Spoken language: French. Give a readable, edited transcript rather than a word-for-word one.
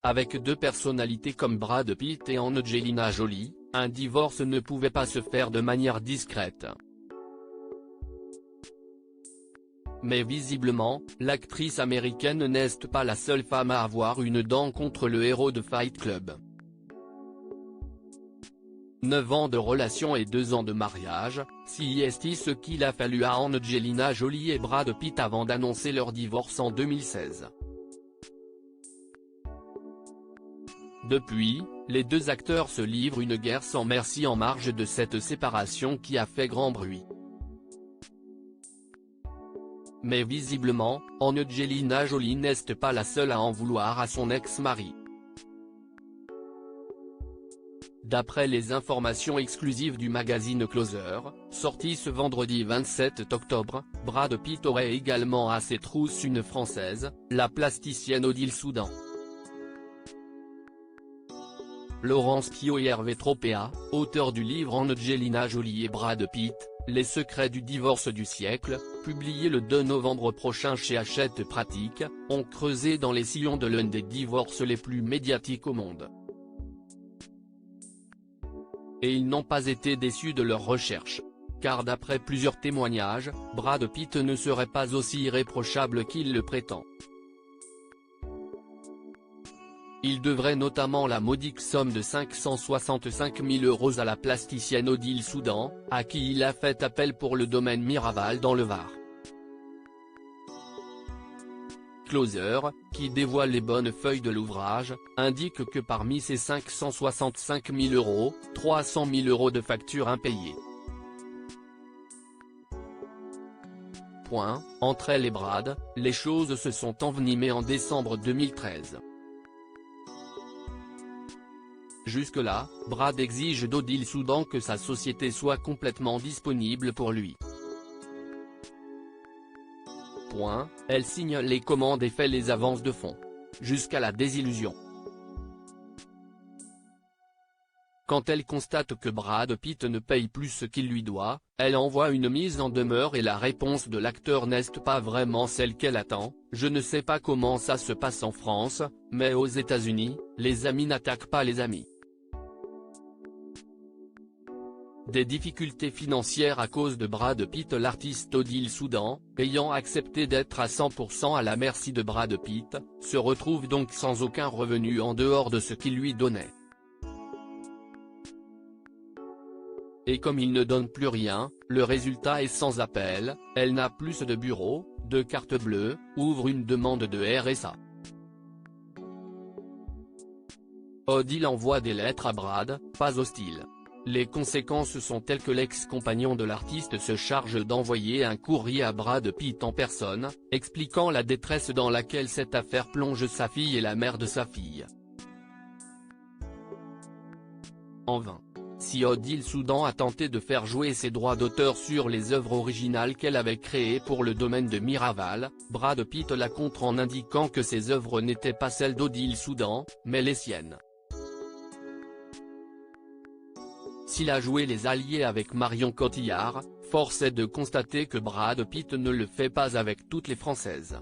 Avec deux personnalités comme Brad Pitt et Angelina Jolie, un divorce ne pouvait pas se faire de manière discrète. Mais visiblement, l'actrice américaine n'est pas la seule femme à avoir une dent contre le héros de Fight Club. 9 ans de relation et 2 ans de mariage, c'est ce qu'il a fallu à Angelina Jolie et Brad Pitt avant d'annoncer leur divorce en 2016. Depuis, les deux acteurs se livrent une guerre sans merci en marge de cette séparation qui a fait grand bruit. Mais visiblement, Angelina Jolie n'est pas la seule à en vouloir à son ex-mari. D'après les informations exclusives du magazine Closer, sorti ce vendredi 27 octobre, Brad Pitt aurait également à ses trousses une Française, la plasticienne Odile Soudan. Laurence Pio et Hervé Tropea, auteurs du livre Angelina Jolie et Brad Pitt, Les secrets du divorce du siècle, publié le 2 novembre prochain chez Hachette Pratique, ont creusé dans les sillons de l'un des divorces les plus médiatiques au monde. Et ils n'ont pas été déçus de leurs recherches. Car d'après plusieurs témoignages, Brad Pitt ne serait pas aussi irréprochable qu'il le prétend. Il devrait notamment la modique somme de 565 000 € à la plasticienne Odile Soudan, à qui il a fait appel pour le domaine Miraval dans le Var. Closer, qui dévoile les bonnes feuilles de l'ouvrage, indique que parmi ces 565 000 €, 300 000 € de factures impayées. Entre elle et Brad, les choses se sont envenimées en décembre 2013. Jusque-là, Brad exige d'Odile Soudan que sa société soit complètement disponible pour lui. Elle signe les commandes et fait les avances de fonds. Jusqu'à la désillusion. Quand elle constate que Brad Pitt ne paye plus ce qu'il lui doit, elle envoie une mise en demeure et la réponse de l'acteur n'est pas vraiment celle qu'elle attend. Je ne sais pas comment ça se passe en France, mais aux États-Unis, les amis n'attaquent pas les amis. Des difficultés financières à cause de Brad Pitt. L'artiste Odile Soudan, ayant accepté d'être à 100% à la merci de Brad Pitt, se retrouve donc sans aucun revenu en dehors de ce qu'il lui donnait. Et comme il ne donne plus rien, le résultat est sans appel, elle n'a plus de bureau, de carte bleue, ouvre une demande de RSA. Odile envoie des lettres à Brad, pas hostile. Les conséquences sont telles que l'ex-compagnon de l'artiste se charge d'envoyer un courrier à Brad Pitt en personne, expliquant la détresse dans laquelle cette affaire plonge sa fille et la mère de sa fille. En vain. Si Odile Soudan a tenté de faire jouer ses droits d'auteur sur les œuvres originales qu'elle avait créées pour le domaine de Miraval, Brad Pitt la contre en indiquant que ces œuvres n'étaient pas celles d'Odile Soudan, mais les siennes. S'il a joué les alliés avec Marion Cotillard, force est de constater que Brad Pitt ne le fait pas avec toutes les Françaises.